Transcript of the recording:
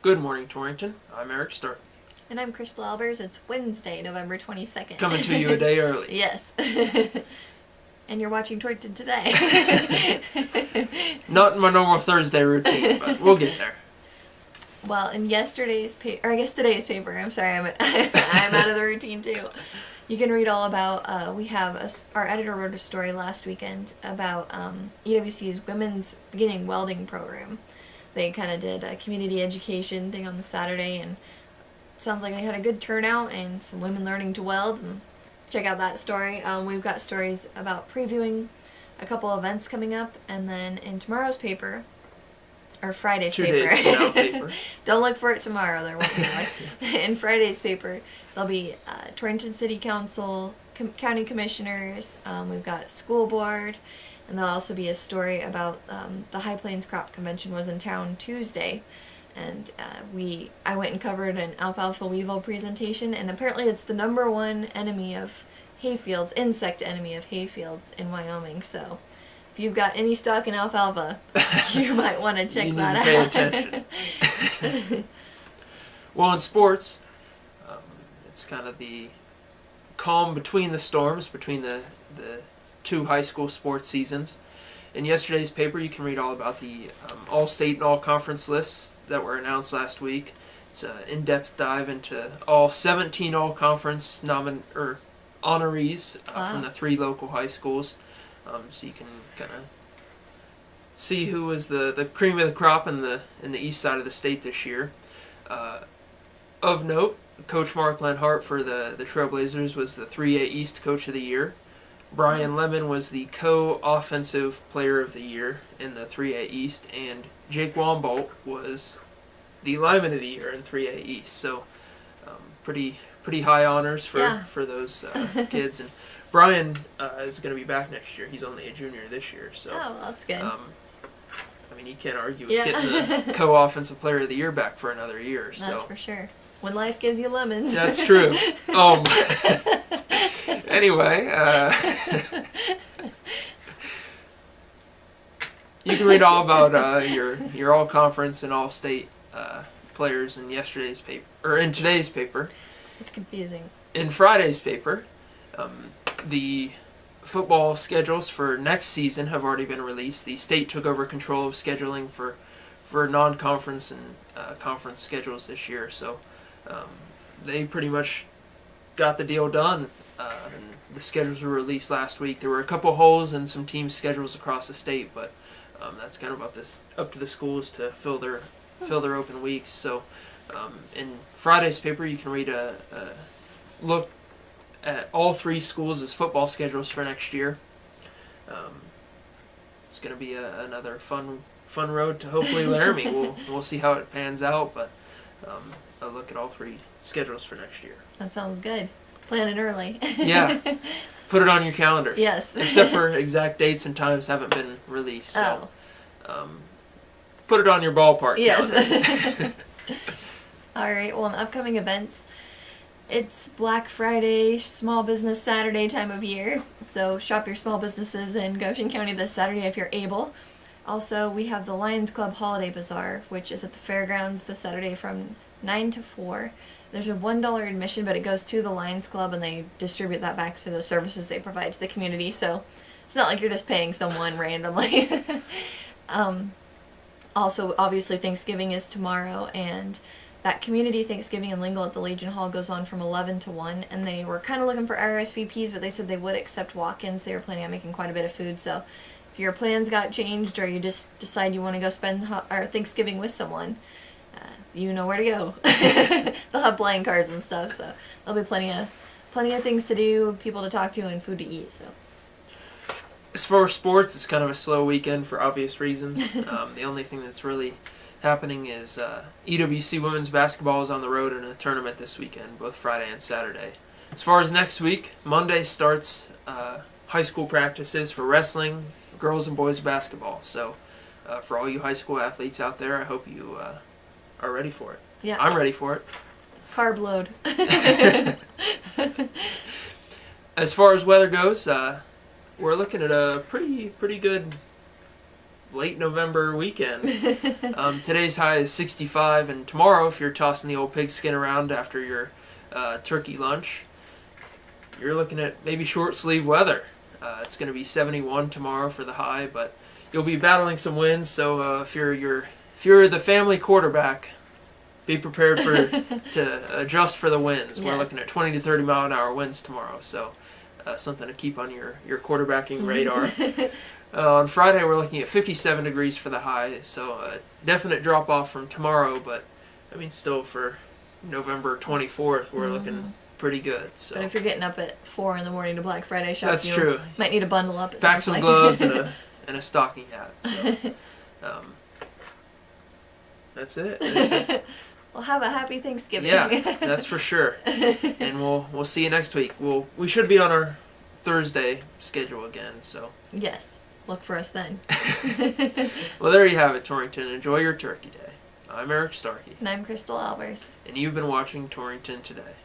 Good morning, Torrington. I'm Eric Stark. And I'm Crystal Albers. It's Wednesday, November 22nd. Coming to you a day early. Yes. And you're watching Torrington today. Not in my normal Thursday routine, but we'll get there. Well, in yesterday's paper, or I guess today's paper, I'm sorry, I'm out of the routine too. You can read all about, we have, our editor wrote a story last weekend about EWC's Women's Beginning Welding Program. They kind of did a community education thing on the Saturday, and it sounds like they had a good turnout and some women learning to weld. And check out that story. We've got stories about previewing a couple events coming up, and then in tomorrow's paper, or Friday's paper. 2 days from now paper. Don't look for it tomorrow. There won't be one. In Friday's paper, there'll be Torrington City Council, county commissioners. We've got school board, and there'll also be a story about the High Plains Crop Convention was in town Tuesday, and I went and covered an alfalfa weevil presentation, and apparently it's the #1 enemy of hayfields, insect enemy of hayfields in Wyoming. So if you've got any stock in alfalfa, you might want to check that out. You need to pay attention. Well, in sports, it's kind of the calm between the storms, between the two high school sports seasons. In yesterday's paper, you can read all about the all-state and all-conference lists that were announced last week. It's an in-depth dive into all 17 all-conference honorees from the 3 local high schools. So you can kind of see who was the cream of the crop in the east side of the state this year. Of note, Coach Mark Lenhart for the Trailblazers was the 3A East Coach of the Year. Brian Lemon was the co-offensive player of the year in the 3A East, and Jake Wombolt was the lineman of the year in 3A East. So pretty high honors for those kids. And Brian is going to be back next year. He's only a junior this year, so well, that's good. I mean, you can't argue with getting the co-offensive player of the year back for another year. That's for sure. When life gives you lemons. That's true. Anyway, you can read all about your all-conference and all-state players in yesterday's paper, or in today's paper. It's confusing. In Friday's paper, the football schedules for next season have already been released. The state took over control of scheduling for non-conference and conference schedules this year, so they pretty much got the deal done. And the schedules were released last week. There were a couple holes in some team schedules across the state, but that's kind of up to the schools to fill their open weeks. So in Friday's paper, you can read a look at all 3 schools' football schedules for next year. It's going to be another fun road to hopefully Laramie. We'll see how it pans out, but a look at all 3 schedules for next year. That sounds good. Planning early. Yeah. Put it on your calendar. Yes. Except for exact dates and times haven't been released. So put it on your ballpark calendar. Yes. All right. Well, in upcoming events, it's Black Friday, Small Business Saturday time of year. So shop your small businesses in Goshen County this Saturday if you're able. Also, we have the Lions Club Holiday Bazaar, which is at the fairgrounds this Saturday from 9 to 4. There's a $1 admission, but it goes to the Lions Club, and they distribute that back to the services they provide to the community. So it's not like you're just paying someone randomly. Also, obviously, Thanksgiving is tomorrow, and that community Thanksgiving in Lingle at the Legion Hall goes on from 11 to 1, and they were kind of looking for RSVPs, but they said they would accept walk-ins. They were planning on making quite a bit of food, so if your plans got changed or you just decide you want to go spend Thanksgiving with someone, you know where to go. They'll have playing cards and stuff, so there'll be plenty of things to do, people to talk to, and food to eat. So, as far as sports, it's kind of a slow weekend for obvious reasons. The only thing that's really happening is EWC women's basketball is on the road in a tournament this weekend, both Friday and Saturday. As far as next week, Monday starts high school practices for wrestling, girls and boys basketball. So, for all you high school athletes out there, I hope you are ready for it. Yeah. I'm ready for it. Carb load. As far as weather goes, we're looking at a pretty good late November weekend. Today's high is 65, and tomorrow, if you're tossing the old pigskin around after your turkey lunch, you're looking at maybe short sleeve weather. It's going to be 71 tomorrow for the high, but you'll be battling some winds. So if you're the family quarterback, be prepared to adjust for the winds. We're looking at 20 to 30 mile an hour winds tomorrow, so something to keep on your quarterbacking radar. On Friday, we're looking at 57 degrees for the high, so a definite drop off from tomorrow, but I mean, still for November 24th, we're looking pretty good. So. But if you're getting up at 4 in the morning to Black Friday shop, that's true. Might need to bundle up. Pack some gloves and a stocking hat. So, that's it. Well, have a happy Thanksgiving. Yeah, that's for sure. And we'll see you next week. We should be on our Thursday schedule again. So yes, look for us then. Well, there you have it, Torrington. Enjoy your Turkey Day. I'm Eric Starkey. And I'm Crystal Albers. And you've been watching Torrington Today.